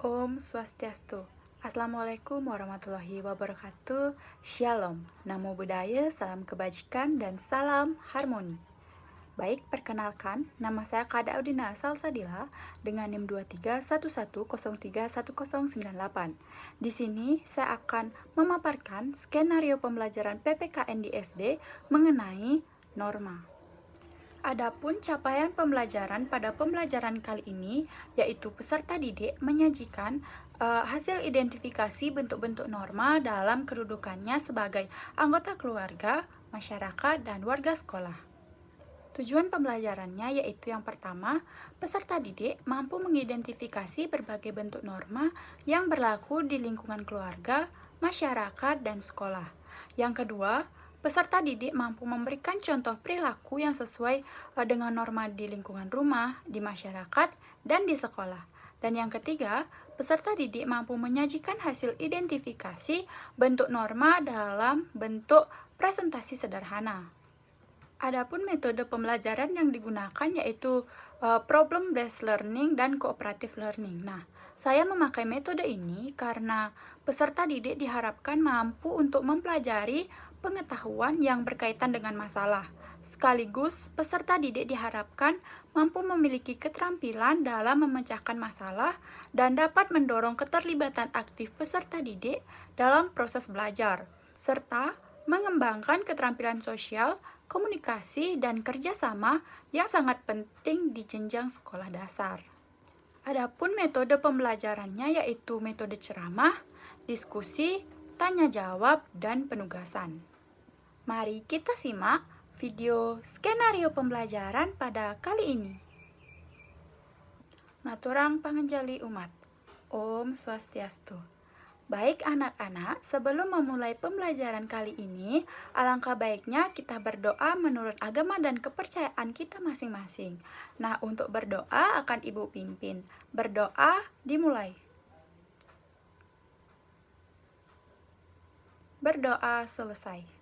Om Swastiastu. Assalamualaikum warahmatullahi wabarakatuh. Shalom, namo buddhaya, salam kebajikan, dan salam harmoni. Baik, perkenalkan, nama saya Kada Audina Salsadila dengan NIM 2311031098. Di sini saya akan memaparkan skenario pembelajaran PPKN di SD mengenai norma. Adapun capaian pembelajaran pada pembelajaran kali ini, yaitu peserta didik menyajikan hasil identifikasi bentuk-bentuk norma dalam kedudukannya sebagai anggota keluarga, masyarakat, dan warga sekolah. Tujuan pembelajarannya yaitu yang pertama, peserta didik mampu mengidentifikasi berbagai bentuk norma yang berlaku di lingkungan keluarga, masyarakat, dan sekolah. Yang kedua, peserta didik mampu memberikan contoh perilaku yang sesuai dengan norma di lingkungan rumah, di masyarakat, dan di sekolah. Dan yang ketiga, peserta didik mampu menyajikan hasil identifikasi bentuk norma dalam bentuk presentasi sederhana. Adapun metode pembelajaran yang digunakan yaitu problem based learning dan cooperative learning. Nah, saya memakai metode ini karena peserta didik diharapkan mampu untuk mempelajari pengetahuan yang berkaitan dengan masalah. Sekaligus, peserta didik diharapkan mampu memiliki keterampilan dalam memecahkan masalah dan dapat mendorong keterlibatan aktif peserta didik dalam proses belajar, serta mengembangkan keterampilan sosial, komunikasi, dan kerjasama yang sangat penting di jenjang sekolah dasar. Adapun metode pembelajarannya yaitu metode ceramah, diskusi, tanya jawab, dan penugasan. Mari kita simak video skenario pembelajaran pada kali ini. Ngaturang pangenjali umat. Om Swastiastu. Baik anak-anak, sebelum memulai pembelajaran kali ini, alangkah baiknya kita berdoa menurut agama dan kepercayaan kita masing-masing. Nah, untuk berdoa akan Ibu pimpin. Berdoa dimulai. Berdoa selesai.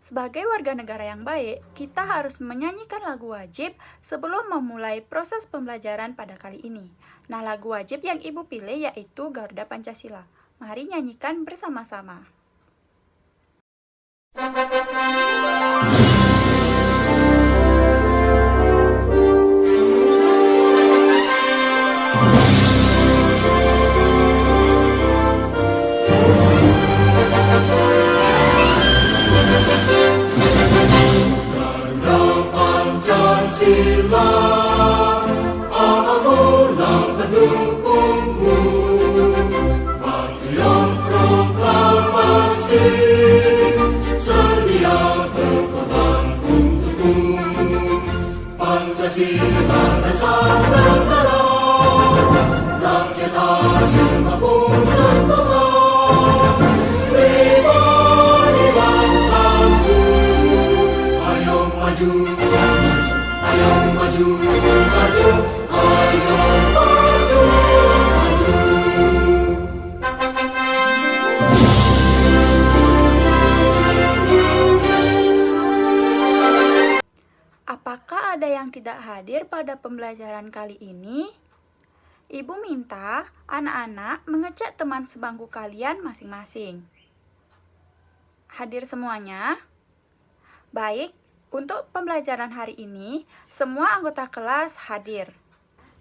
Sebagai warga negara yang baik, kita harus menyanyikan lagu wajib sebelum memulai proses pembelajaran pada kali ini. Nah, lagu wajib yang Ibu pilih yaitu Garuda Pancasila. Mari nyanyikan bersama-sama. Sila, akulah pendukungmu, patriot proklamasi, sedia berkorban untukmu. Pancasila dasar negara, rakyat adil maupun sentosa, pribadi bangsaku, ayo maju. Ayo maju, maju, ayo maju, maju. Apakah ada yang tidak hadir pada pembelajaran kali ini? Ibu minta anak-anak mengecek teman sebangku kalian masing-masing. Hadir semuanya? Baik. Untuk pembelajaran hari ini, semua anggota kelas hadir.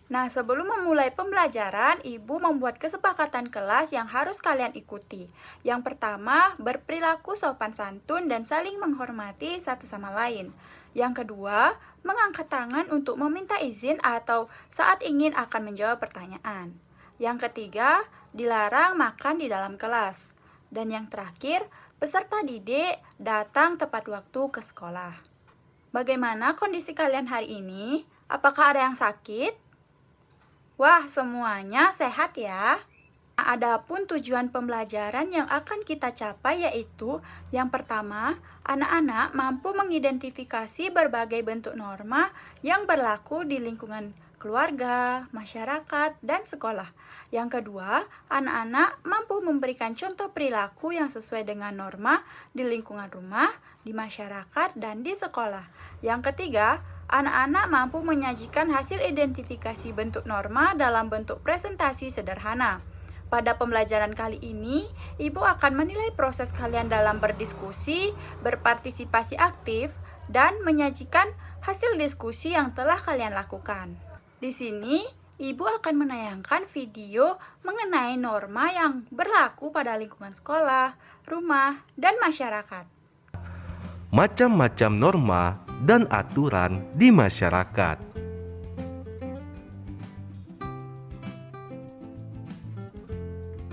Nah, sebelum memulai pembelajaran, Ibu membuat kesepakatan kelas yang harus kalian ikuti. Yang pertama, berperilaku sopan santun dan saling menghormati satu sama lain. Yang kedua, mengangkat tangan untuk meminta izin atau saat ingin akan menjawab pertanyaan. Yang ketiga, dilarang makan di dalam kelas. Dan yang terakhir, peserta didik datang tepat waktu ke sekolah. Bagaimana kondisi kalian hari ini? Apakah ada yang sakit? Wah, semuanya sehat ya. Adapun tujuan pembelajaran yang akan kita capai yaitu yang pertama, anak-anak mampu mengidentifikasi berbagai bentuk norma yang berlaku di lingkungan keluarga, masyarakat, dan sekolah. Yang kedua, anak-anak mampu memberikan contoh perilaku yang sesuai dengan norma di lingkungan rumah, di masyarakat, dan di sekolah. Yang ketiga, Anak-anak mampu menyajikan hasil identifikasi bentuk norma dalam bentuk presentasi sederhana. Pada pembelajaran kali ini, Ibu akan menilai proses kalian dalam berdiskusi, berpartisipasi aktif, dan menyajikan hasil diskusi yang telah kalian lakukan. Di sini, Ibu akan menayangkan video mengenai norma yang berlaku pada lingkungan sekolah, rumah, dan masyarakat. Macam-macam norma dan aturan di masyarakat.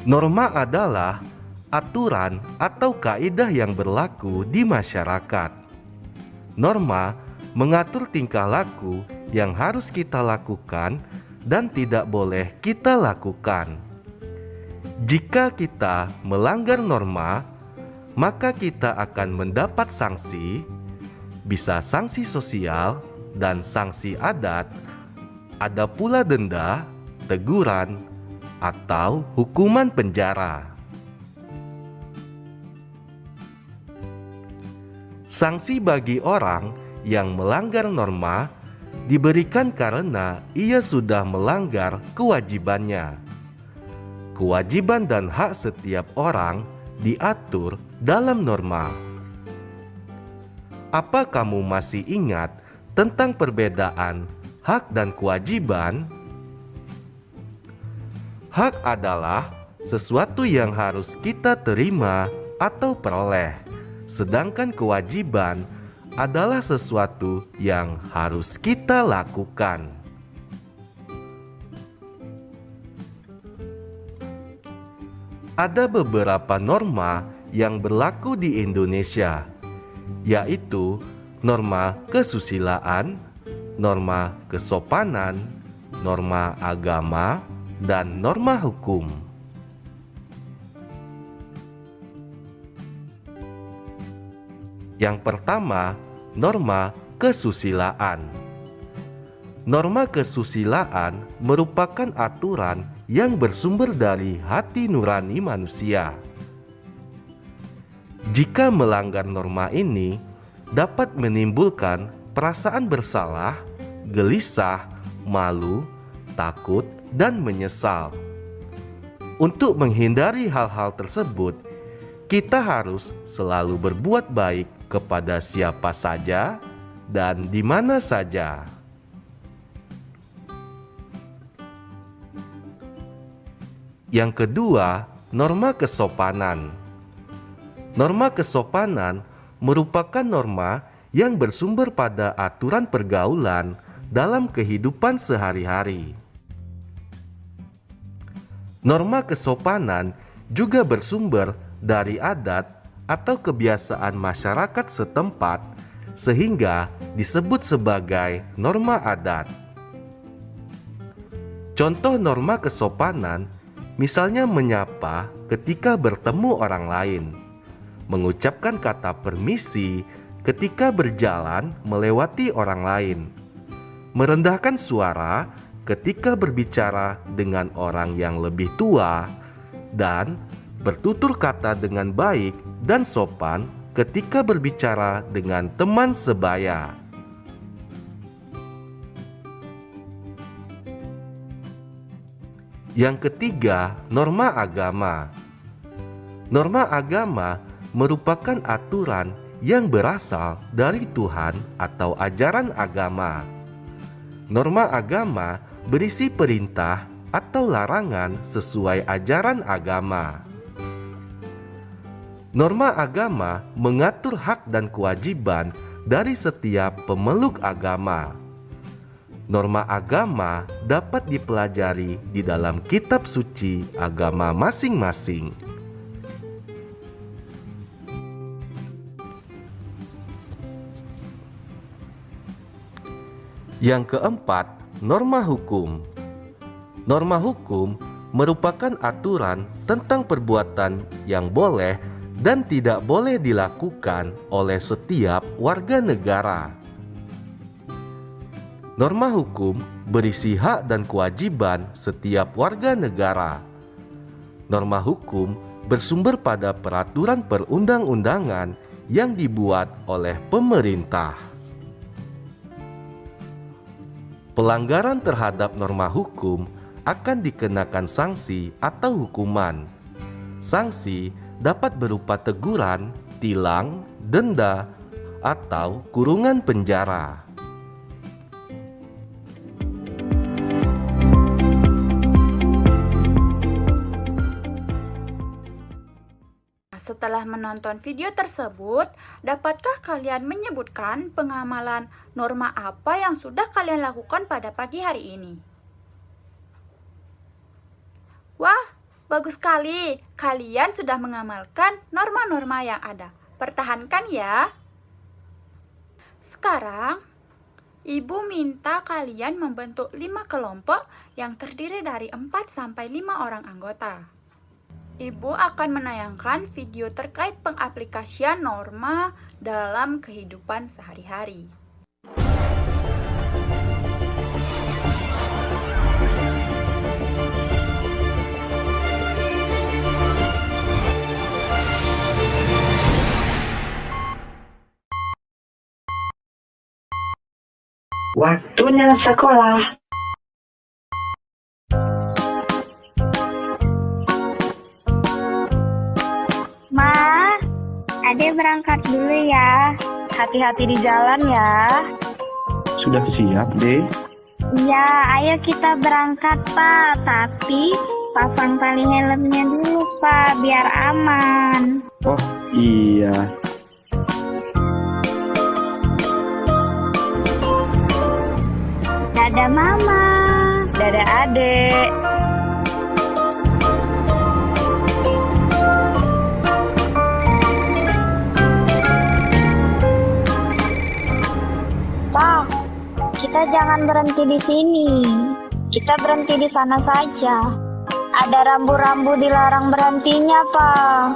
Norma adalah aturan atau kaidah yang berlaku di masyarakat. Norma mengatur tingkah laku yang harus kita lakukan dan tidak boleh kita lakukan. Jika kita melanggar norma, maka kita akan mendapat sanksi, bisa sanksi sosial dan sanksi adat, ada pula denda, teguran, atau hukuman penjara. Sanksi bagi orang yang melanggar norma diberikan karena ia sudah melanggar kewajibannya. Kewajiban dan hak setiap orang diatur dalam norma. Apa kamu masih ingat tentang perbedaan hak dan kewajiban? Hak adalah sesuatu yang harus kita terima atau peroleh, sedangkan kewajiban adalah sesuatu yang harus kita lakukan. Ada beberapa norma yang berlaku di Indonesia, yaitu norma kesusilaan, norma kesopanan, norma agama, dan norma hukum. Yang pertama, norma kesusilaan. Norma kesusilaan merupakan aturan yang bersumber dari hati nurani manusia. Jika melanggar norma ini, dapat menimbulkan perasaan bersalah, gelisah, malu, takut, dan menyesal. Untuk menghindari hal-hal tersebut, kita harus selalu berbuat baik kepada siapa saja dan di mana saja. Yang kedua, norma kesopanan. Norma kesopanan merupakan norma yang bersumber pada aturan pergaulan dalam kehidupan sehari-hari. Norma kesopanan juga bersumber dari adat atau kebiasaan masyarakat setempat, sehingga disebut sebagai norma adat. Contoh norma kesopanan, misalnya menyapa ketika bertemu orang lain, mengucapkan kata permisi ketika berjalan melewati orang lain, merendahkan suara ketika berbicara dengan orang yang lebih tua, dan bertutur kata dengan baik dan sopan ketika berbicara dengan teman sebaya. Yang ketiga, norma agama. Norma agama merupakan aturan yang berasal dari Tuhan atau ajaran agama. Norma agama berisi perintah atau larangan sesuai ajaran agama. Norma agama mengatur hak dan kewajiban dari setiap pemeluk agama. Norma agama dapat dipelajari di dalam kitab suci agama masing-masing. Yang keempat, norma hukum. Norma hukum merupakan aturan tentang perbuatan yang boleh dan tidak boleh dilakukan oleh setiap warga negara. Norma hukum berisi hak dan kewajiban setiap warga negara. Norma hukum bersumber pada peraturan perundang-undangan yang dibuat oleh pemerintah. pelanggaran terhadap norma hukum akan dikenakan sanksi atau hukuman. Sanksi dapat berupa teguran, tilang, denda, atau kurungan penjara. Setelah menonton video tersebut, dapatkah kalian menyebutkan pengamalan norma apa yang sudah kalian lakukan pada pagi hari ini? Wah, bagus sekali. Kalian sudah mengamalkan norma-norma yang ada. Pertahankan ya. Sekarang, Ibu minta kalian membentuk 5 kelompok yang terdiri dari 4-5 orang anggota. Ibu akan menayangkan video terkait pengaplikasian norma dalam kehidupan sehari-hari. Waktunya sekolah. Ma, Ade berangkat dulu ya. Hati-hati di jalan ya. Sudah siap, Dek? Iya, ayo kita berangkat, Pak. Tapi pasang tali helmnya dulu, Pak, biar aman. Oh, iya. Dadah Mama. Dadah, Adek. Pak, kita jangan berhenti di sini. Kita berhenti di sana saja. Ada rambu-rambu dilarang berhentinya, Pak.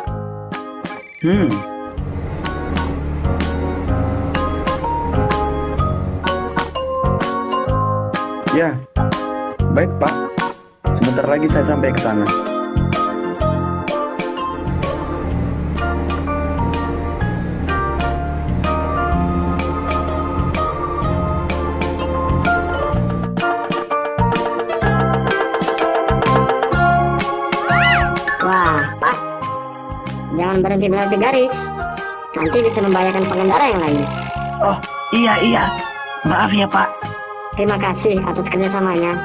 Ya, baik Pak. Sebentar lagi saya sampai ke sana. Wah, Pak, jangan berhenti garis. Nanti bisa membahayakan pengendara yang lain. Oh, iya. Maaf ya, Pak. Terima kasih atas kerjasamanya.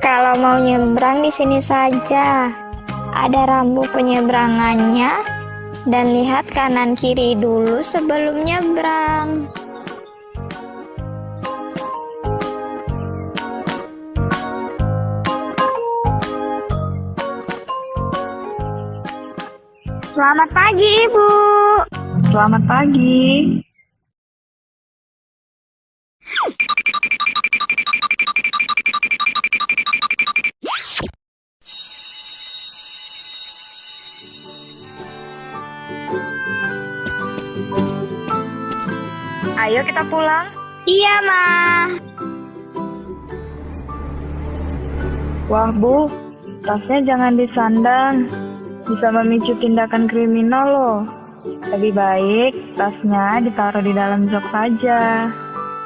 Kalau mau nyebrang di sini saja. Ada rambu penyeberangannya dan lihat kanan kiri dulu sebelum nyebrang. Selamat pagi, Ibu. Selamat pagi. Ayo kita pulang. Iya, Ma. Wah, Bu, tasnya jangan disandang. Bisa memicu tindakan kriminal loh. Lebih baik tasnya ditaruh di dalam jok saja.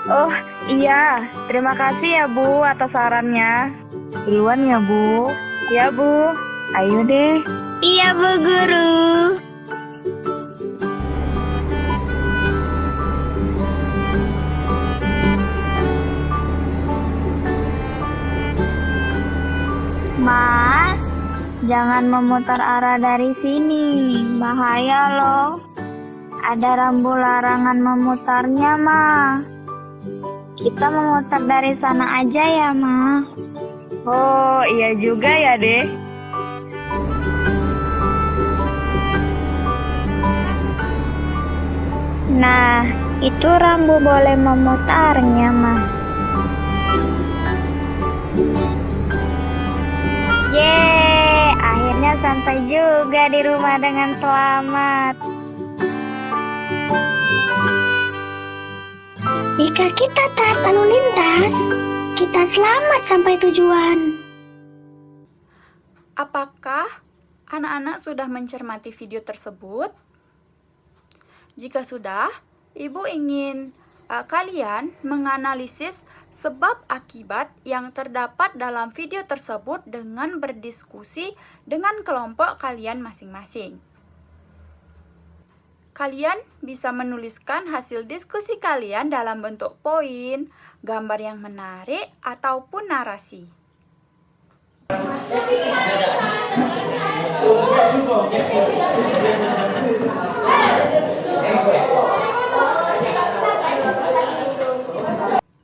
Oh, iya. Terima kasih ya, Bu, atas sarannya. Duluan ya, Bu. Ya, Bu. Ayo deh. Iya, Bu Guru. Ma, jangan memutar arah dari sini. Bahaya loh. Ada rambu larangan memutarnya, Ma. Kita memutar dari sana aja ya, Ma. Oh, iya juga ya, deh. Nah, itu rambu boleh memutarnya, Ma. Yeay, akhirnya sampai juga di rumah dengan selamat. Jika kita taat lalu lintas, kita selamat sampai tujuan. Apakah anak-anak sudah mencermati video tersebut? Jika sudah, Ibu ingin kalian menganalisis sebab akibat yang terdapat dalam video tersebut dengan berdiskusi dengan kelompok kalian masing-masing. Kalian bisa menuliskan hasil diskusi kalian dalam bentuk poin, gambar yang menarik, ataupun narasi.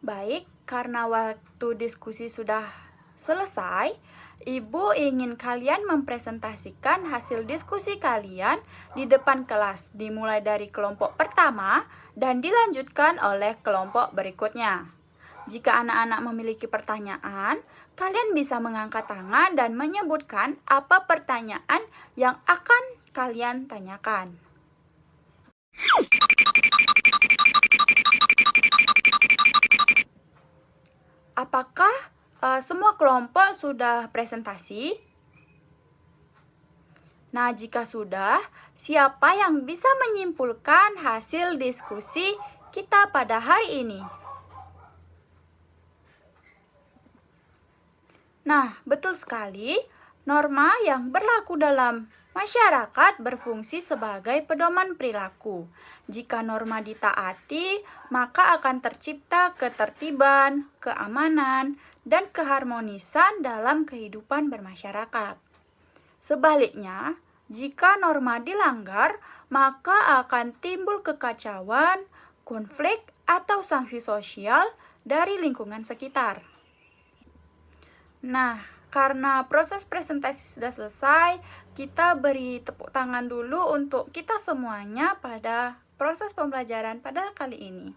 Baik, karena waktu diskusi sudah selesai, Ibu ingin kalian mempresentasikan hasil diskusi kalian di depan kelas, dimulai dari kelompok pertama dan dilanjutkan oleh kelompok berikutnya. Jika anak-anak memiliki pertanyaan, kalian bisa mengangkat tangan dan menyebutkan apa pertanyaan yang akan kalian tanyakan. Apakah semua kelompok sudah presentasi? Nah, jika sudah, siapa yang bisa menyimpulkan hasil diskusi kita pada hari ini? Nah, betul sekali, norma yang berlaku dalam masyarakat berfungsi sebagai pedoman perilaku. Jika norma ditaati, maka akan tercipta ketertiban, keamanan, dan keharmonisan dalam kehidupan bermasyarakat. Sebaliknya, jika norma dilanggar, maka akan timbul kekacauan, konflik, atau sanksi sosial dari lingkungan sekitar. Nah, karena proses presentasi sudah selesai, kita beri tepuk tangan dulu untuk kita semuanya pada proses pembelajaran pada kali ini.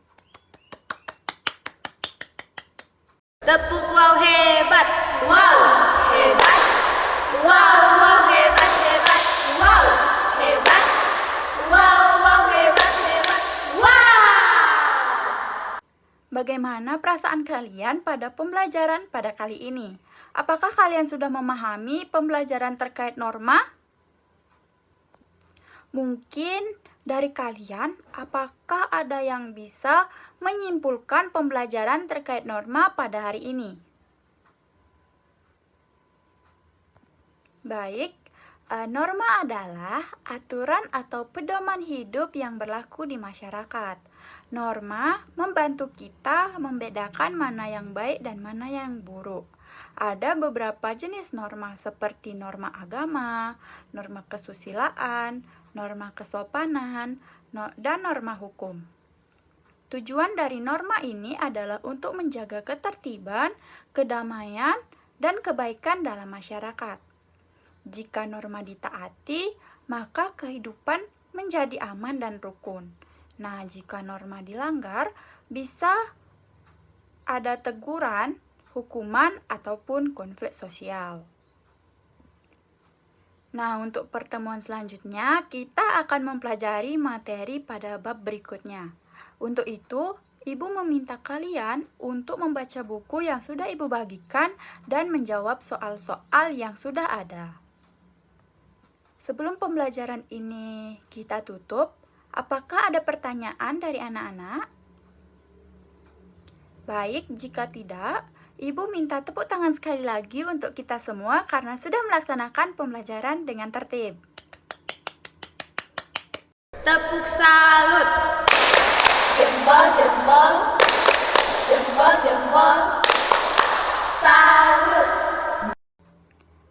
Tepuk wow hebat, wow hebat, wow wow hebat hebat, wow hebat, wow wow hebat hebat, wow. Bagaimana perasaan kalian pada pembelajaran pada kali ini? Apakah kalian sudah memahami pembelajaran terkait norma? Mungkin dari kalian, apakah ada yang bisa menyimpulkan pembelajaran terkait norma pada hari ini? Baik, norma adalah aturan atau pedoman hidup yang berlaku di masyarakat. Norma membantu kita membedakan mana yang baik dan mana yang buruk. Ada beberapa jenis norma seperti norma agama, norma kesusilaan, norma kesopanan, dan norma hukum. Tujuan dari norma ini adalah untuk menjaga ketertiban, kedamaian, dan kebaikan dalam masyarakat. Jika norma ditaati, maka kehidupan menjadi aman dan rukun. Nah, jika norma dilanggar, bisa ada teguran, hukuman, ataupun konflik sosial. Nah, untuk pertemuan selanjutnya, kita akan mempelajari materi pada bab berikutnya. Untuk itu, Ibu meminta kalian untuk membaca buku yang sudah Ibu bagikan dan menjawab soal-soal yang sudah ada. Sebelum pembelajaran ini kita tutup, apakah ada pertanyaan dari anak-anak? Baik, jika tidak, Ibu minta tepuk tangan sekali lagi untuk kita semua karena sudah melaksanakan pembelajaran dengan tertib. Tepuk salut. Jempol, jempol. Jempol, jempol. Salut.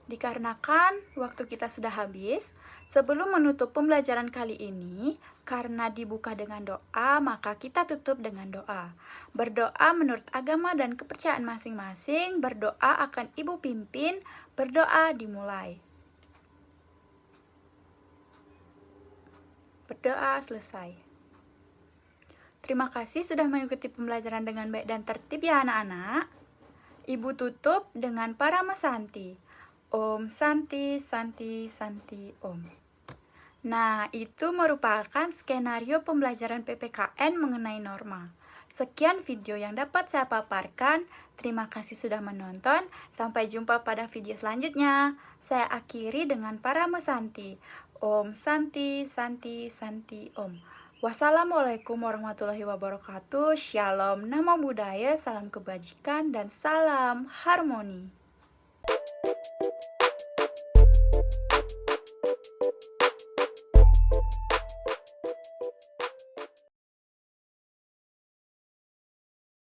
Dikarenakan waktu kita sudah habis, sebelum menutup pembelajaran kali ini, karena dibuka dengan doa, maka kita tutup dengan doa. Berdoa menurut agama dan kepercayaan masing-masing, berdoa akan Ibu pimpin, berdoa dimulai. Berdoa selesai. Terima kasih sudah mengikuti pembelajaran dengan baik dan tertib ya anak-anak. Ibu tutup dengan Parama Santi. Om Santi, Santi, Santi, Om. Nah, itu merupakan skenario pembelajaran PPKN mengenai norma. Sekian video yang dapat saya paparkan. Terima kasih sudah menonton. Sampai jumpa pada video selanjutnya. Saya akhiri dengan Parama Santi. Om Santi, Santi, Santi, Om. Wassalamualaikum warahmatullahi wabarakatuh. Shalom, namo budaya, salam kebajikan, dan salam harmoni.